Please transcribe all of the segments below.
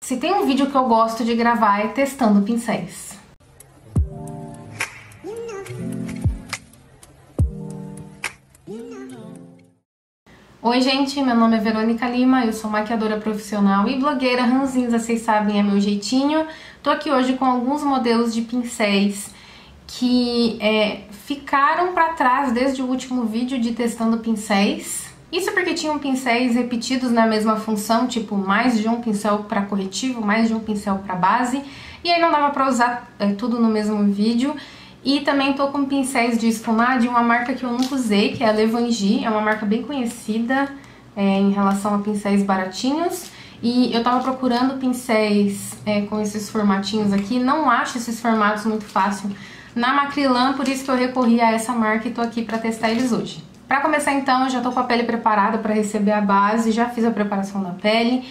Se tem um vídeo que eu gosto de gravar é testando pincéis. Oi gente, meu nome é Verônica Lima, eu sou maquiadora profissional e blogueira ranzinza, vocês sabem, é meu jeitinho. Tô aqui hoje com alguns modelos de pincéis que ficaram pra trás desde o último vídeo de testando pincéis. Isso porque tinham pincéis repetidos na mesma função, tipo mais de um pincel para corretivo, mais de um pincel para base, e aí não dava pra usar tudo no mesmo vídeo. E também tô com pincéis de esfumar de uma marca que eu nunca usei, que é a Levangie, é uma marca bem conhecida em relação a pincéis baratinhos. E eu tava procurando pincéis com esses formatinhos aqui, não acho esses formatos muito fácil na Macrilan, por isso que eu recorri a essa marca e tô aqui pra testar eles hoje. Pra começar então, eu já tô com a pele preparada pra receber a base, já fiz a preparação da pele.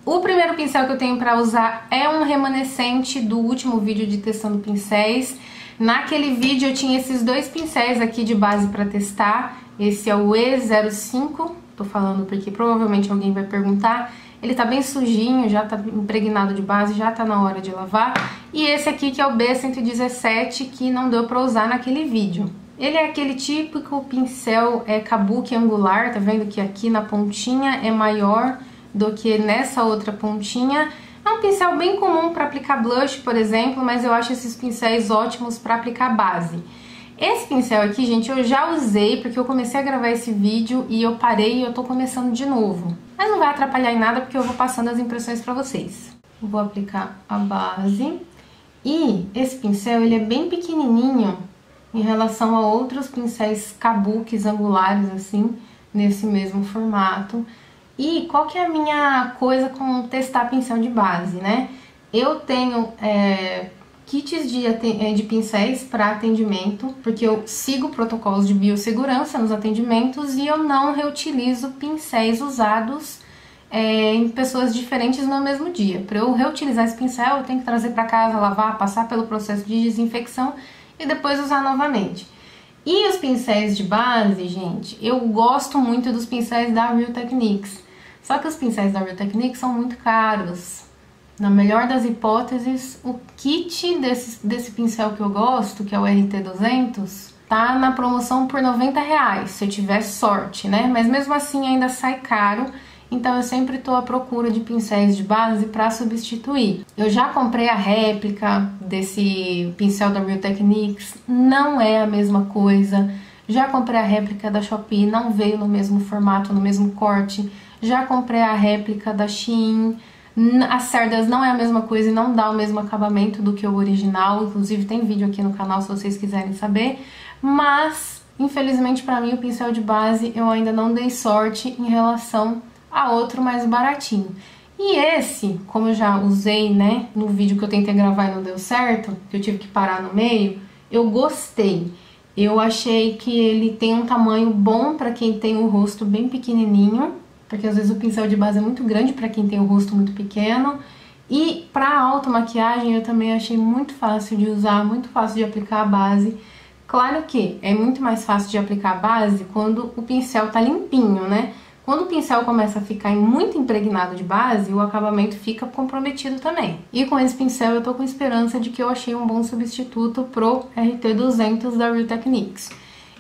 O primeiro pincel que eu tenho pra usar é um remanescente do último vídeo de testando pincéis. Naquele vídeo eu tinha esses dois pincéis aqui de base pra testar. Esse é o E05, tô falando porque provavelmente alguém vai perguntar. Ele tá bem sujinho, já tá impregnado de base, já tá na hora de lavar. E esse aqui que é o B117, que não deu pra usar naquele vídeo. Ele é aquele típico pincel kabuki angular, tá vendo que aqui na pontinha é maior do que nessa outra pontinha. É um pincel bem comum para aplicar blush, por exemplo, mas eu acho esses pincéis ótimos para aplicar base. Esse pincel aqui, gente, eu já usei porque eu comecei a gravar esse vídeo e eu parei e eu tô começando de novo. Mas não vai atrapalhar em nada porque eu vou passando as impressões para vocês. Vou aplicar a base. E esse pincel, ele é bem pequenininho em relação a outros pincéis kabukis angulares, assim, nesse mesmo formato. E qual que é a minha coisa com testar pincel de base, né? Eu tenho kits de pincéis para atendimento, porque eu sigo protocolos de biossegurança nos atendimentos e eu não reutilizo pincéis usados em pessoas diferentes no mesmo dia. Para eu reutilizar esse pincel, eu tenho que trazer para casa, lavar, passar pelo processo de desinfecção e depois usar novamente. E os pincéis de base, gente, eu gosto muito dos pincéis da Real Techniques. Só que os pincéis da Real Techniques são muito caros. Na melhor das hipóteses, o kit desse pincel que eu gosto, que é o RT200, tá na promoção por R$90, se eu tiver sorte, né? Mas mesmo assim ainda sai caro. Então eu sempre tô à procura de pincéis de base para substituir. Eu já comprei a réplica desse pincel da Real Techniques, não é a mesma coisa. Já comprei a réplica da Shopee, não veio no mesmo formato, no mesmo corte. Já comprei a réplica da Shein. As cerdas não é a mesma coisa e não dá o mesmo acabamento do que o original. Inclusive tem vídeo aqui no canal se vocês quiserem saber. Mas, infelizmente pra mim, o pincel de base eu ainda não dei sorte em relação a outro mais baratinho. E esse, como eu já usei, né, no vídeo que eu tentei gravar e não deu certo, que eu tive que parar no meio, eu gostei. Eu achei que ele tem um tamanho bom pra quem tem o rosto bem pequenininho, porque às vezes o pincel de base é muito grande pra quem tem o rosto muito pequeno. E pra automaquiagem eu também achei muito fácil de usar, muito fácil de aplicar a base. Claro que é muito mais fácil de aplicar a base quando o pincel tá limpinho, né? Quando o pincel começa a ficar muito impregnado de base, o acabamento fica comprometido também. E com esse pincel eu tô com esperança de que eu achei um bom substituto pro RT200 da Real Techniques.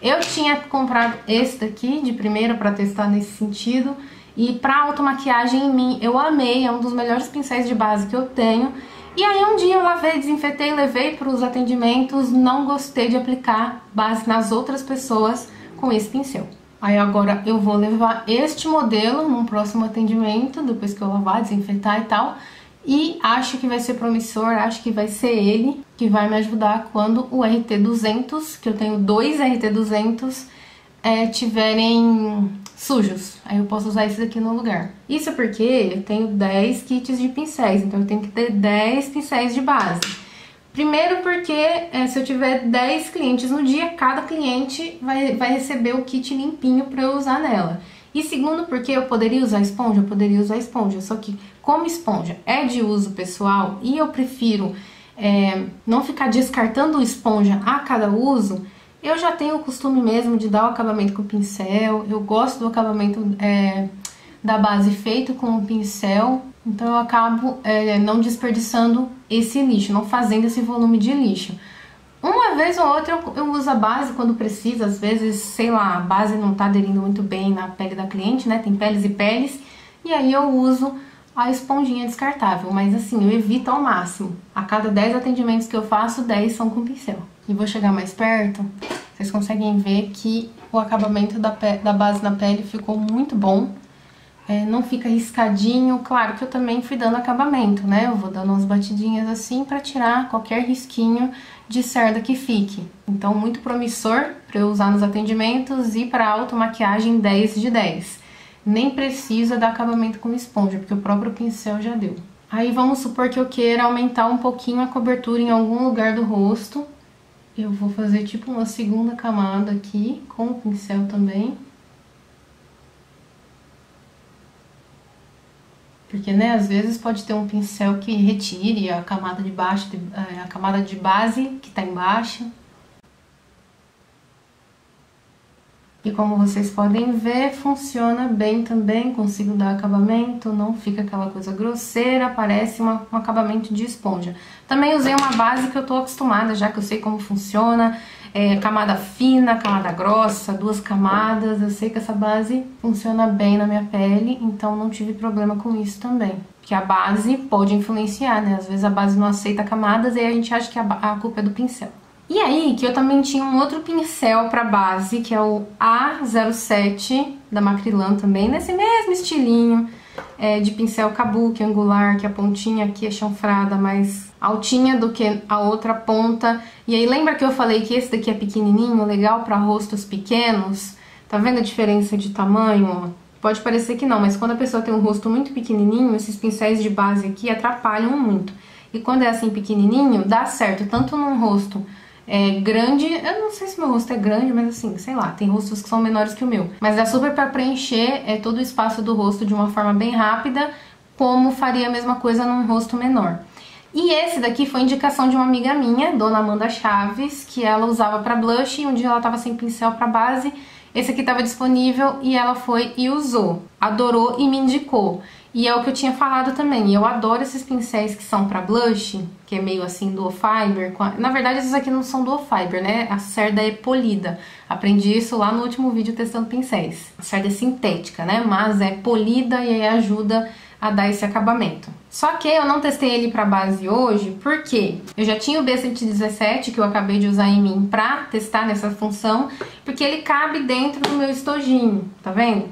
Eu tinha comprado esse daqui de primeira pra testar nesse sentido. E pra automaquiagem em mim, eu amei, é um dos melhores pincéis de base que eu tenho. E aí um dia eu lavei, desinfetei, levei para os atendimentos, não gostei de aplicar base nas outras pessoas com esse pincel. Aí agora eu vou levar este modelo num próximo atendimento, depois que eu lavar, desinfetar e tal. E acho que vai ser promissor, acho que vai ser ele que vai me ajudar quando o RT200, que eu tenho dois RT200, tiverem sujos. Aí eu posso usar esse daqui no lugar. Isso porque eu tenho 10 kits de pincéis, então eu tenho que ter 10 pincéis de base. Primeiro porque se eu tiver 10 clientes no dia, cada cliente vai receber o kit limpinho para eu usar nela. E segundo porque eu poderia usar esponja? Eu poderia usar esponja, só que como esponja é de uso pessoal e eu prefiro não ficar descartando esponja a cada uso, eu já tenho o costume mesmo de dar o acabamento com o pincel. Eu gosto do acabamento da base feito com o pincel. Então eu acabo não desperdiçando esse lixo, não fazendo esse volume de lixo. Uma vez ou outra eu uso a base quando precisa, às vezes, sei lá, a base não tá aderindo muito bem na pele da cliente, né? Tem peles e peles, e aí eu uso a esponjinha descartável, mas assim, eu evito ao máximo. A cada 10 atendimentos que eu faço, 10 são com pincel. E vou chegar mais perto, vocês conseguem ver que o acabamento da base na pele ficou muito bom. Não fica riscadinho, claro que eu também fui dando acabamento, né? Eu vou dando umas batidinhas assim pra tirar qualquer risquinho de cerda que fique. Então, muito promissor pra eu usar nos atendimentos e pra automaquiagem 10 de 10. Nem precisa dar acabamento com esponja, porque o próprio pincel já deu. Aí vamos supor que eu queira aumentar um pouquinho a cobertura em algum lugar do rosto. Eu vou fazer tipo uma segunda camada aqui, com o pincel também. Porque, né, às vezes pode ter um pincel que retire a camada de baixo, a camada de base que tá embaixo. E como vocês podem ver, funciona bem também, consigo dar acabamento, não fica aquela coisa grosseira, parece um acabamento de esponja. Também usei uma base que eu tô acostumada, já que eu sei como funciona, camada fina, camada grossa, 2 camadas, eu sei que essa base funciona bem na minha pele, então não tive problema com isso também. Porque a base pode influenciar, né? Às vezes a base não aceita camadas e aí a gente acha que a culpa é do pincel. E aí, que eu também tinha um outro pincel pra base, que é o A07 da Macrylan também, nesse mesmo estilinho de pincel kabuki angular, que a pontinha aqui é chanfrada, mais altinha do que a outra ponta. E aí, lembra que eu falei que esse daqui é pequenininho, legal pra rostos pequenos? Tá vendo a diferença de tamanho? Pode parecer que não, mas quando a pessoa tem um rosto muito pequenininho, esses pincéis de base aqui atrapalham muito. E quando é assim pequenininho, dá certo, tanto num rosto grande, eu não sei se meu rosto é grande, mas assim, sei lá, tem rostos que são menores que o meu. Mas dá super pra preencher todo o espaço do rosto de uma forma bem rápida, como faria a mesma coisa num rosto menor. E esse daqui foi indicação de uma amiga minha, Dona Amanda Chaves, que ela usava pra blush e um dia ela tava sem pincel pra base. Esse aqui tava disponível e ela foi e usou, adorou e me indicou. E é o que eu tinha falado também, eu adoro esses pincéis que são pra blush, que é meio assim duo fiber. Na verdade esses aqui não são duo fiber, né? A cerda é polida. Aprendi isso lá no último vídeo testando pincéis. A cerda é sintética, né? Mas é polida e aí ajuda a dar esse acabamento. Só que eu não testei ele pra base hoje, porque eu já tinha o B117 que eu acabei de usar em mim pra testar nessa função, porque ele cabe dentro do meu estojinho, tá vendo?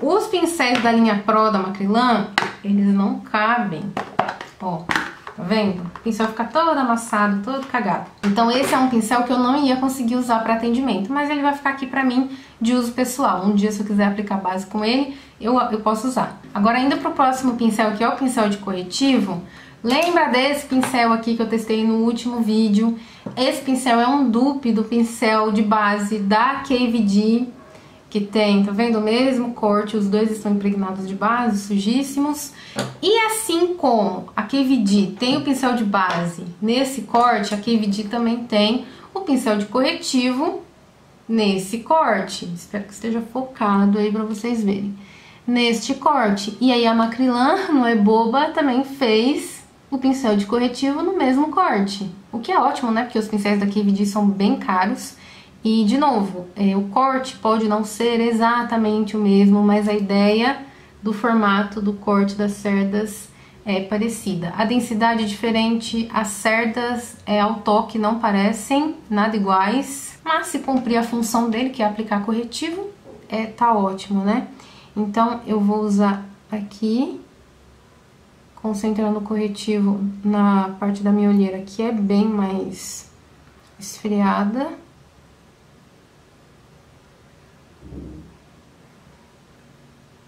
Os pincéis da linha Pro da Macrylan, eles não cabem, ó, tá vendo? O pincel fica todo amassado, todo cagado. Então esse é um pincel que eu não ia conseguir usar para atendimento, mas ele vai ficar aqui pra mim de uso pessoal. Um dia, se eu quiser aplicar base com ele, eu posso usar. Agora, indo pro próximo pincel, que é o pincel de corretivo, lembra desse pincel aqui que eu testei no último vídeo? Esse pincel é um dupe do pincel de base da KVD, que tem, tá vendo? O mesmo corte, os dois estão impregnados de base, sujíssimos. E assim como a KVD tem o pincel de base nesse corte, a KVD também tem o pincel de corretivo nesse corte. Espero que esteja focado aí pra vocês verem. Neste corte. E aí a Macrylan, não é boba, também fez o pincel de corretivo no mesmo corte. O que é ótimo, né? Porque os pincéis da KVD são bem caros. E, de novo, o corte pode não ser exatamente o mesmo, mas a ideia do formato do corte das cerdas é parecida. A densidade é diferente, as cerdas ao toque não parecem nada iguais, mas se cumprir a função dele, que é aplicar corretivo, tá ótimo, né? Então, eu vou usar aqui, concentrando o corretivo na parte da minha olheira, que é bem mais esfriada.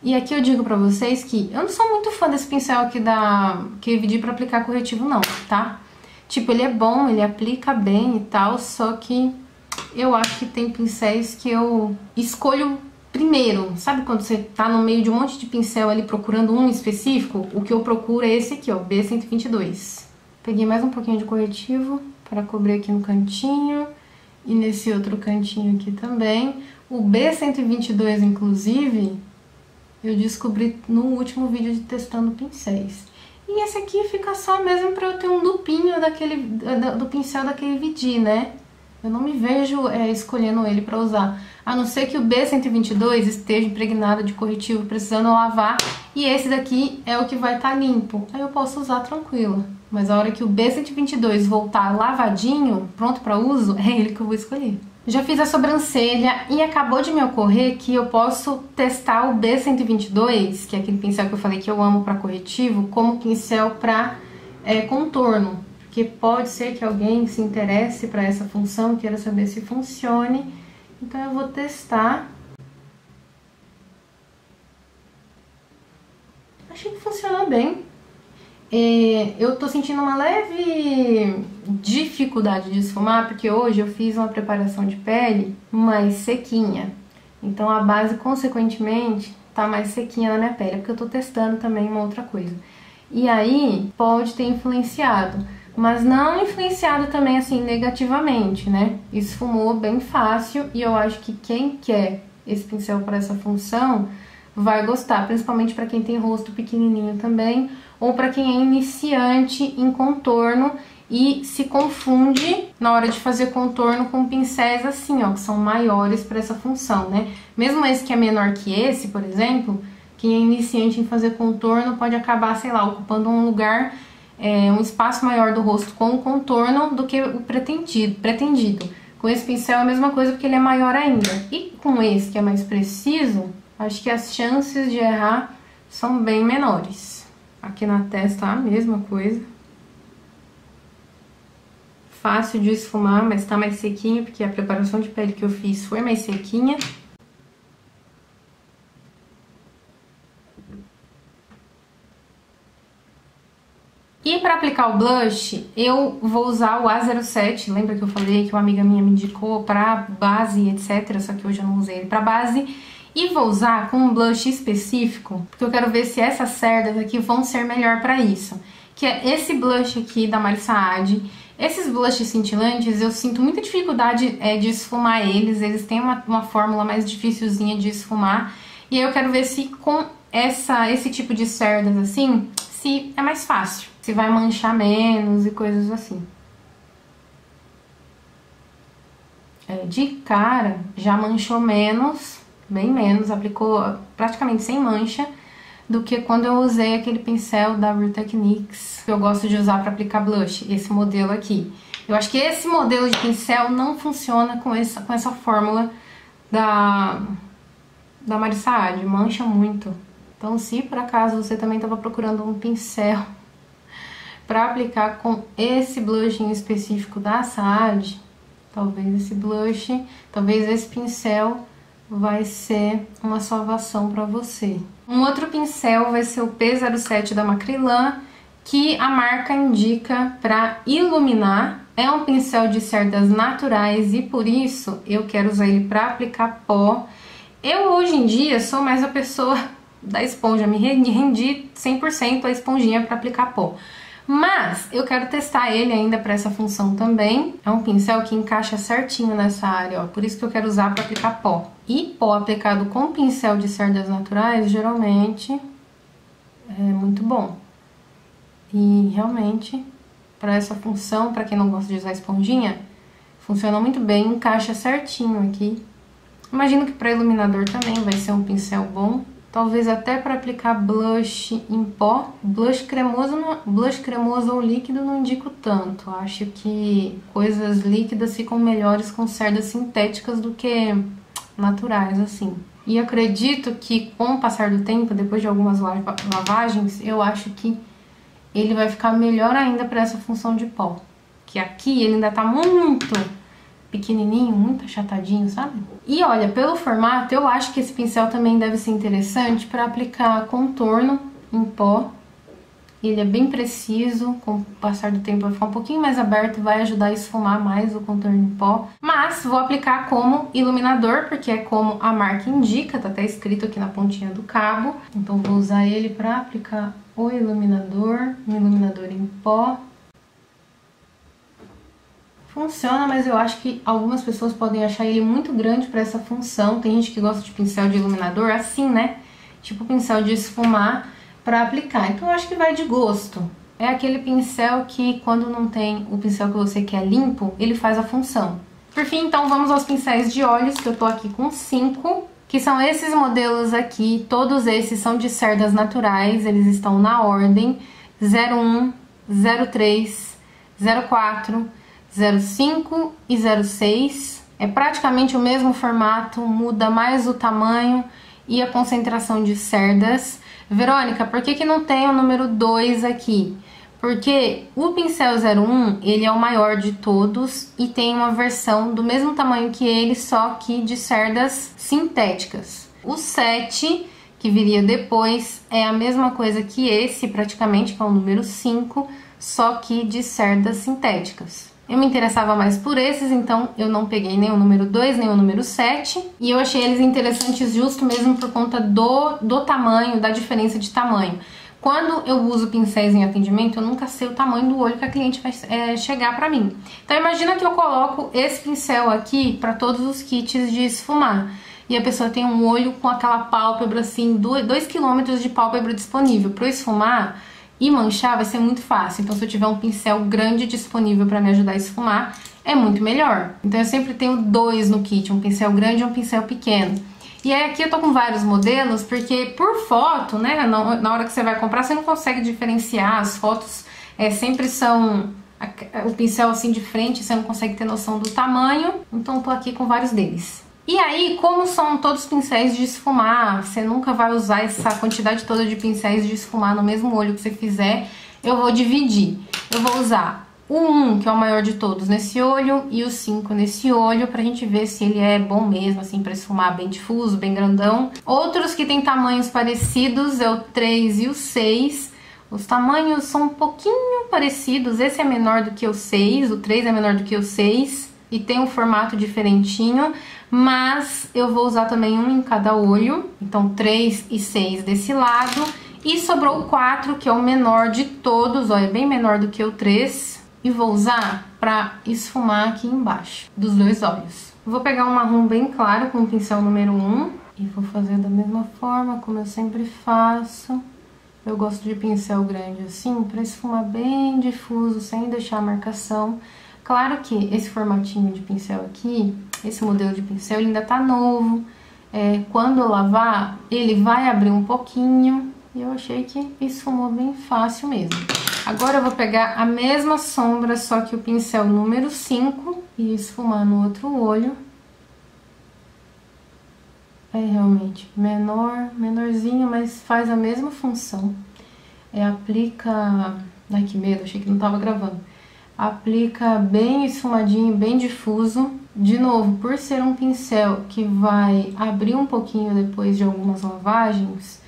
E aqui eu digo pra vocês que eu não sou muito fã desse pincel aqui da KVD pra aplicar corretivo não, tá? Tipo, ele é bom, ele aplica bem e tal, só que eu acho que tem pincéis que eu escolho primeiro. Sabe quando você tá no meio de um monte de pincel ali procurando um específico? O que eu procuro é esse aqui, ó, B122. Peguei mais um pouquinho de corretivo para cobrir aqui no cantinho e nesse outro cantinho aqui também. O B122, inclusive, Eu descobri no último vídeo de testando pincéis. E esse aqui fica só mesmo pra eu ter um dupinho do pincel daquele Vidi, né? Eu não me vejo escolhendo ele pra usar. A não ser que o B122 esteja impregnado de corretivo, precisando lavar. E esse daqui é o que vai estar limpo. Aí eu posso usar tranquilo. Mas a hora que o B122 voltar lavadinho, pronto pra uso, é ele que eu vou escolher. Já fiz a sobrancelha e acabou de me ocorrer que eu posso testar o B122, que é aquele pincel que eu falei que eu amo para corretivo, como pincel para contorno. Porque pode ser que alguém se interesse para essa função, queira saber se funcione. Então eu vou testar. Achei que funcionou bem. Eu tô sentindo uma leve dificuldade de esfumar, porque hoje eu fiz uma preparação de pele mais sequinha. Então a base, consequentemente, tá mais sequinha na minha pele, porque eu tô testando também uma outra coisa. E aí, pode ter influenciado, mas não influenciado também, assim, negativamente, né? Esfumou bem fácil e eu acho que quem quer esse pincel para essa função vai gostar, principalmente para quem tem rosto pequenininho também, ou para quem é iniciante em contorno e se confunde na hora de fazer contorno com pincéis assim, ó, que são maiores para essa função, né? Mesmo esse que é menor que esse, por exemplo, quem é iniciante em fazer contorno pode acabar, sei lá, ocupando um lugar, um espaço maior do rosto com o contorno do que o pretendido. Com esse pincel é a mesma coisa, porque ele é maior ainda. E com esse, que é mais preciso, acho que as chances de errar são bem menores. Aqui na testa a mesma coisa. Fácil de esfumar, mas tá mais sequinho, porque a preparação de pele que eu fiz foi mais sequinha. E para aplicar o blush, eu vou usar o A07, lembra que eu falei que uma amiga minha me indicou para base, etc, só que hoje eu não usei ele para base. E vou usar com um blush específico, porque eu quero ver se essas cerdas aqui vão ser melhor para isso. Que é esse blush aqui da Mari Saad. Esses blushes cintilantes, eu sinto muita dificuldade de esfumar eles têm uma fórmula mais dificilzinha de esfumar. E aí eu quero ver se com esse tipo de cerdas assim, se é mais fácil. Se vai manchar menos e coisas assim. De cara, já manchou menos, bem menos, aplicou praticamente sem mancha, do que quando eu usei aquele pincel da Real Techniques, que eu gosto de usar para aplicar blush, esse modelo aqui. Eu acho que esse modelo de pincel não funciona com essa fórmula da Mari Saad, mancha muito. Então, se por acaso você também estava procurando um pincel para aplicar com esse blush em específico da Saad, talvez esse pincel vai ser uma salvação para você. Um outro pincel vai ser o P07 da Macrylan, que a marca indica para iluminar. É um pincel de cerdas naturais e por isso eu quero usar ele para aplicar pó. Eu hoje em dia sou mais a pessoa da esponja, me rendi 100% a esponjinha para aplicar pó. Mas eu quero testar ele ainda para essa função também. É um pincel que encaixa certinho nessa área, ó. Por isso que eu quero usar para aplicar pó. E pó aplicado com pincel de cerdas naturais, geralmente, é muito bom. E realmente, para essa função, para quem não gosta de usar esponjinha, funciona muito bem, encaixa certinho aqui. Imagino que para iluminador também vai ser um pincel bom. Talvez até para aplicar blush em pó. Blush cremoso ou líquido não indico tanto. Acho que coisas líquidas ficam melhores com cerdas sintéticas do que naturais, assim. E acredito que com o passar do tempo, depois de algumas lavagens, eu acho que ele vai ficar melhor ainda para essa função de pó. Que aqui ele ainda tá muito pequenininho, muito achatadinho, sabe? E olha, pelo formato, eu acho que esse pincel também deve ser interessante para aplicar contorno em pó. Ele é bem preciso, com o passar do tempo vai ficar um pouquinho mais aberto, vai ajudar a esfumar mais o contorno em pó. Mas vou aplicar como iluminador, porque é como a marca indica, tá até escrito aqui na pontinha do cabo. Então vou usar ele para aplicar o iluminador, um iluminador em pó. Funciona, mas eu acho que algumas pessoas podem achar ele muito grande para essa função. Tem gente que gosta de pincel de iluminador assim, né? tipo pincel de esfumar, pra aplicar. Então eu acho que vai de gosto. É aquele pincel que quando não tem o pincel que você quer limpo, ele faz a função. Por fim, então, vamos aos pincéis de olhos, que eu tô aqui com 5, que são esses modelos aqui. Todos esses são de cerdas naturais, eles estão na ordem 01, 03, 04, 05 e 06. É praticamente o mesmo formato, muda mais o tamanho e a concentração de cerdas. Verônica, por que não tem o número 2 aqui? Porque o pincel 01, ele é o maior de todos e tem uma versão do mesmo tamanho que ele, só que de cerdas sintéticas. O 7, que viria depois, é a mesma coisa que esse, praticamente, que é o número 5, só que de cerdas sintéticas. Eu me interessava mais por esses, então eu não peguei nem o número 2, nem o número 7. E eu achei eles interessantes justo mesmo por conta do tamanho, da diferença de tamanho. Quando eu uso pincéis em atendimento, eu nunca sei o tamanho do olho que a cliente vai chegar pra mim. Então imagina que eu coloco esse pincel aqui para todos os kits de esfumar. E a pessoa tem um olho com aquela pálpebra assim, 2 km de pálpebra disponível. Para eu esfumar e manchar vai ser muito fácil. Então se eu tiver um pincel grande disponível para me ajudar a esfumar, é muito melhor. Então eu sempre tenho 2 no kit, um pincel grande e um pincel pequeno. E aí aqui eu tô com vários modelos, porque por foto, né, na hora que você vai comprar, você não consegue diferenciar. As fotos sempre são o pincel assim de frente, você não consegue ter noção do tamanho. Então eu tô aqui com vários deles. E aí, como são todos pincéis de esfumar, você nunca vai usar essa quantidade toda de pincéis de esfumar no mesmo olho que você fizer, eu vou dividir. Eu vou usar o 1, que é o maior de todos, nesse olho, e o 5 nesse olho, pra gente ver se ele é bom mesmo, assim, pra esfumar bem difuso, bem grandão. Outros que tem tamanhos parecidos é o 3 e o 6. Os tamanhos são um pouquinho parecidos, esse é menor do que o 6, o 3 é menor do que o 6, e tem um formato diferentinho, mas eu vou usar também um em cada olho, então 3 e 6 desse lado, e sobrou o 4, que é o menor de todos, ó, é bem menor do que o 3, e vou usar pra esfumar aqui embaixo dos 2 olhos. Vou pegar um marrom bem claro com o pincel número 1 e vou fazer da mesma forma como eu sempre faço. Eu gosto de pincel grande assim, pra esfumar bem difuso, sem deixar a marcação. Claro que esse formatinho de pincel aqui, esse modelo de pincel, ele ainda tá novo. Quando eu lavar, ele vai abrir um pouquinho. E eu achei que esfumou bem fácil mesmo. Agora eu vou pegar a mesma sombra, só que o pincel número 5, e esfumar no outro olho. É realmente menorzinho, mas faz a mesma função. Aplica... Ai, que medo, achei que não tava gravando. Aplica bem esfumadinho, bem difuso. De novo, por ser um pincel que vai abrir um pouquinho depois de algumas lavagens,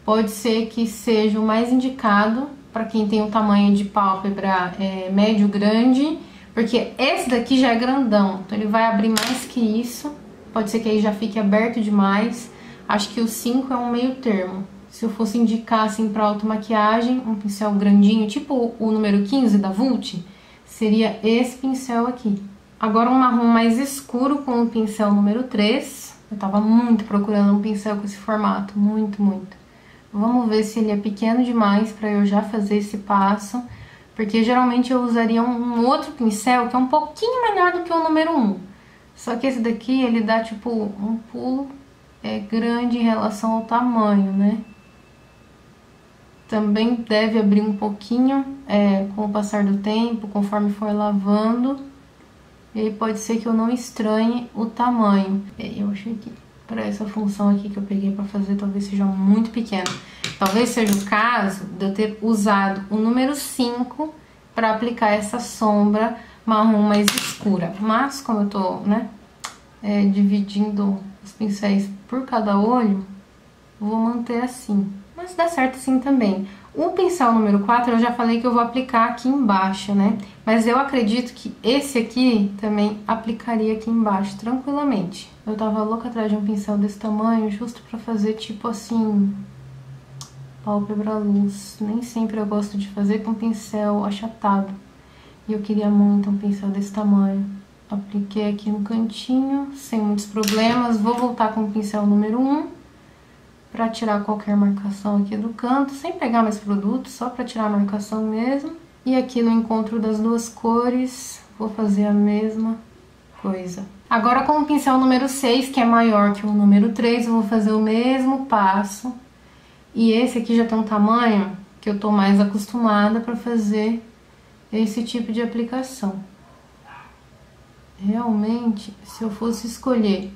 pode ser que seja o mais indicado para quem tem um tamanho de pálpebra médio grande, porque esse daqui já é grandão, então ele vai abrir mais que isso. Pode ser que aí já fique aberto demais. Acho que o 5 é um meio termo. Se eu fosse indicar assim para automaquiagem, um pincel grandinho, tipo o número 15 da Vult, seria esse pincel aqui. Agora um marrom mais escuro com o pincel número 3. Eu tava muito procurando um pincel com esse formato, muito. Vamos ver se ele é pequeno demais para eu já fazer esse passo, porque geralmente eu usaria um outro pincel que é um pouquinho menor do que o número 1. Só que esse daqui, ele dá tipo um pulo grande em relação ao tamanho, né? Também deve abrir um pouquinho com o passar do tempo, conforme for lavando. E aí pode ser que eu não estranhe o tamanho. Eu achei que para essa função aqui que eu peguei para fazer, talvez seja muito pequeno. Talvez seja o caso de eu ter usado o número 5 para aplicar essa sombra marrom mais escura. Mas como eu tô, dividindo os pincéis por cada olho, vou manter assim. Mas dá certo assim também. O pincel número 4 eu já falei que eu vou aplicar aqui embaixo, né? Mas eu acredito que esse aqui também aplicaria aqui embaixo tranquilamente. Eu tava louca atrás de um pincel desse tamanho, justo pra fazer tipo assim, pálpebra luz. Nem sempre eu gosto de fazer com pincel achatado. E eu queria muito um pincel desse tamanho. Apliquei aqui no cantinho, sem muitos problemas. Vou voltar com o pincel número 1. para tirar qualquer marcação aqui do canto, sem pegar mais produto, só para tirar a marcação mesmo. E aqui no encontro das duas cores, vou fazer a mesma coisa. Agora com o pincel número 6, que é maior que o número 3, eu vou fazer o mesmo passo. E esse aqui já tem um tamanho que eu tô mais acostumada para fazer esse tipo de aplicação. Realmente, se eu fosse escolher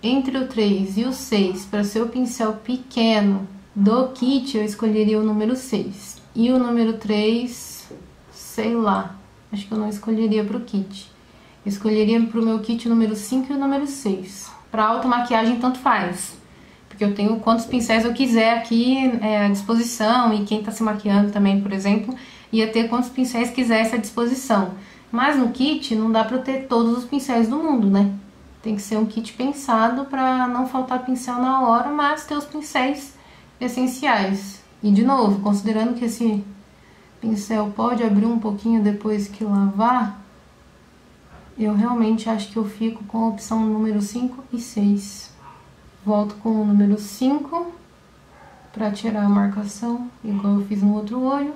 entre o 3 e o 6 para ser o pincel pequeno do kit, eu escolheria o número 6. E o número 3, sei lá, acho que eu não escolheria para o kit. Eu escolheria para o meu kit o número 5 e o número 6. Para automaquiagem, tanto faz. Porque eu tenho quantos pincéis eu quiser aqui à disposição. E quem tá se maquiando também, por exemplo, ia ter quantos pincéis quisesse à disposição. Mas no kit não dá para ter todos os pincéis do mundo, né? Tem que ser um kit pensado para não faltar pincel na hora, mas ter os pincéis essenciais. E de novo, considerando que esse pincel pode abrir um pouquinho depois que lavar, eu realmente acho que eu fico com a opção número 5 e 6. Volto com o número 5 para tirar a marcação, igual eu fiz no outro olho.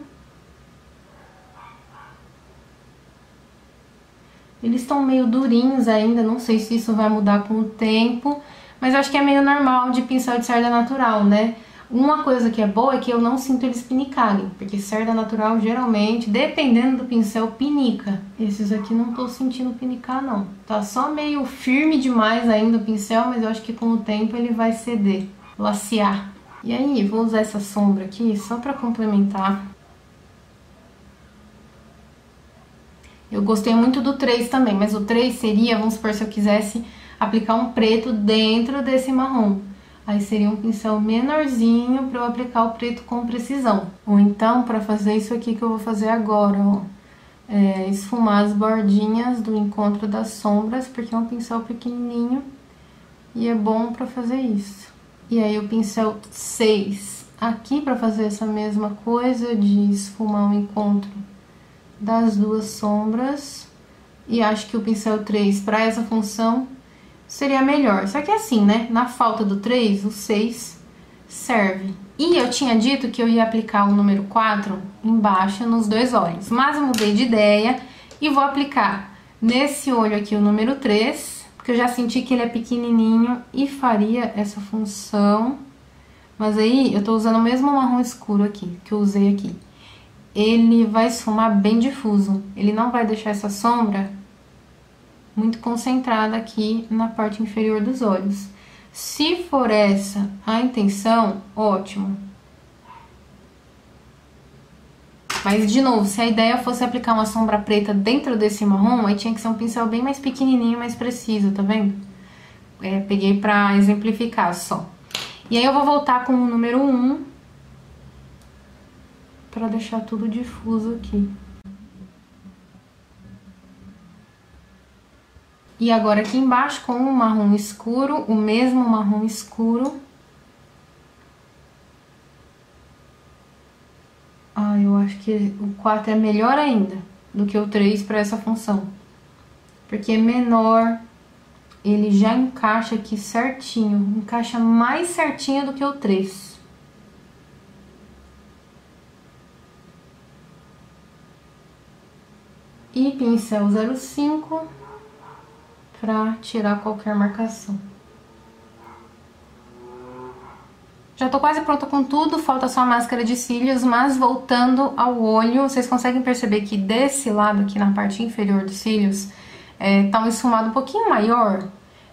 Eles estão meio durinhos ainda, não sei se isso vai mudar com o tempo, mas eu acho que é meio normal de pincel de cerda natural, né? Uma coisa que é boa é que eu não sinto eles pinicarem, porque cerda natural geralmente, dependendo do pincel, pinica. Esses aqui não tô sentindo pinicar não. Tá só meio firme demais ainda o pincel, mas eu acho que com o tempo ele vai ceder, lacear. E aí, vou usar essa sombra aqui só pra complementar. Eu gostei muito do 3 também, mas o 3 seria, vamos supor, se eu quisesse aplicar um preto dentro desse marrom. Aí seria um pincel menorzinho para eu aplicar o preto com precisão. Ou então, para fazer isso aqui que eu vou fazer agora, ó. Esfumar as bordinhas do encontro das sombras, porque é um pincel pequenininho e é bom para fazer isso. E aí o pincel 6 aqui para fazer essa mesma coisa de esfumar o encontro das duas sombras. E acho que o pincel 3 para essa função seria melhor. Só que assim, né? Na falta do 3, o 6 serve. E eu tinha dito que eu ia aplicar o número 4 embaixo nos dois olhos. Mas eu mudei de ideia e vou aplicar nesse olho aqui o número 3, porque eu já senti que ele é pequenininho e faria essa função. Mas aí eu tô usando o mesmo marrom escuro aqui, que eu usei aqui. Ele vai esfumar bem difuso. Ele não vai deixar essa sombra muito concentrada aqui na parte inferior dos olhos. Se for essa a intenção, ótimo. Mas, de novo, se a ideia fosse aplicar uma sombra preta dentro desse marrom, aí tinha que ser um pincel bem mais pequenininho, mais preciso, tá vendo? Peguei pra exemplificar só. E aí eu vou voltar com o número 1 pra deixar tudo difuso aqui. E agora aqui embaixo com o marrom escuro, o mesmo marrom escuro. Eu acho que o 4 é melhor ainda do que o 3 para essa função. Porque é menor, ele já encaixa aqui certinho, encaixa mais certinho do que o 3. E pincel 05 para tirar qualquer marcação. Já tô quase pronta com tudo, falta só a máscara de cílios, mas voltando ao olho, vocês conseguem perceber que desse lado aqui na parte inferior dos cílios, tá um esfumado um pouquinho maior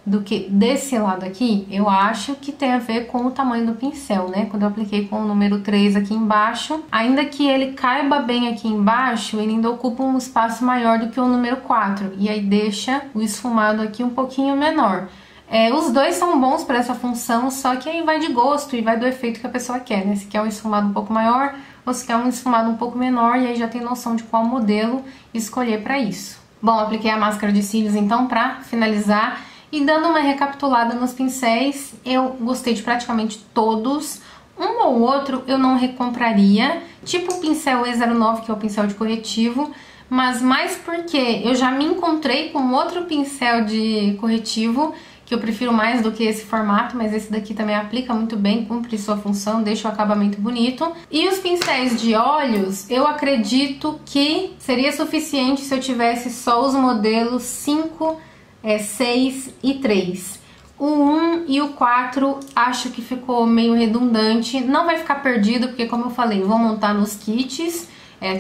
do que desse lado aqui. Eu acho que tem a ver com o tamanho do pincel, né? Quando eu apliquei com o número 3 aqui embaixo, ainda que ele caiba bem aqui embaixo, ele ainda ocupa um espaço maior do que o número 4, e aí deixa o esfumado aqui um pouquinho menor. Os dois são bons para essa função, só que aí vai de gosto e vai do efeito que a pessoa quer, né? Se quer um esfumado um pouco maior ou se quer um esfumado um pouco menor, e aí já tem noção de qual modelo escolher para isso. Bom, apliquei a máscara de cílios então para finalizar, e dando uma recapitulada nos pincéis, eu gostei de praticamente todos. Um ou outro eu não recompraria, tipo o pincel E09, que é o pincel de corretivo, mas mais porque eu já me encontrei com outro pincel de corretivo que eu prefiro mais do que esse formato, mas esse daqui também aplica muito bem, cumpre sua função, deixa o acabamento bonito. E os pincéis de olhos, eu acredito que seria suficiente se eu tivesse só os modelos 5, 6 e 3. O 1 e o 4 acho que ficou meio redundante, não vai ficar perdido, porque como eu falei, vou montar nos kits,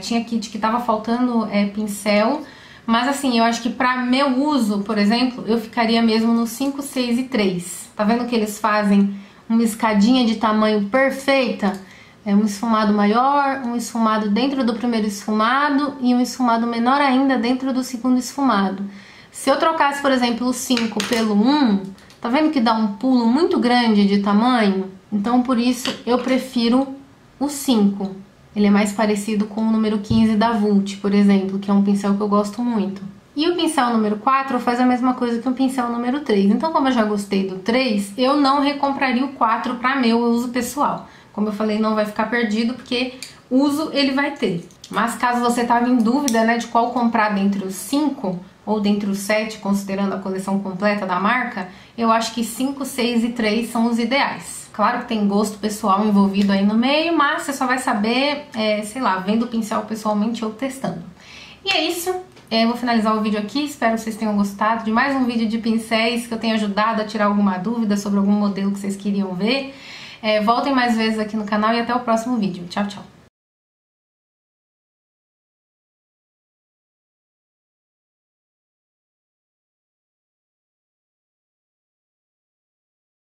tinha kit que tava faltando pincel, mas assim, eu acho que para meu uso, por exemplo, eu ficaria mesmo no 5, 6 e 3. Tá vendo que eles fazem uma escadinha de tamanho perfeita? Um esfumado maior, um esfumado dentro do primeiro esfumado e um esfumado menor ainda dentro do segundo esfumado. Se eu trocasse, por exemplo, o 5 pelo 1, tá vendo que dá um pulo muito grande de tamanho? Então, por isso, eu prefiro o 5. Ele é mais parecido com o número 15 da Vult, por exemplo, que é um pincel que eu gosto muito. E o pincel número 4 faz a mesma coisa que o pincel número 3. Então, como eu já gostei do 3, eu não recompraria o 4 para meu uso pessoal. Como eu falei, não vai ficar perdido, porque uso ele vai ter. Mas caso você estava em dúvida, né, de qual comprar dentre os 5 ou dentre os 7, considerando a coleção completa da marca, eu acho que 5, 6 e 3 são os ideais. Claro que tem gosto pessoal envolvido aí no meio, mas você só vai saber, sei lá, vendo o pincel pessoalmente ou testando. E é isso. Eu vou finalizar o vídeo aqui, espero que vocês tenham gostado de mais um vídeo de pincéis, que eu tenha ajudado a tirar alguma dúvida sobre algum modelo que vocês queriam ver. Voltem mais vezes aqui no canal e até o próximo vídeo. Tchau, tchau!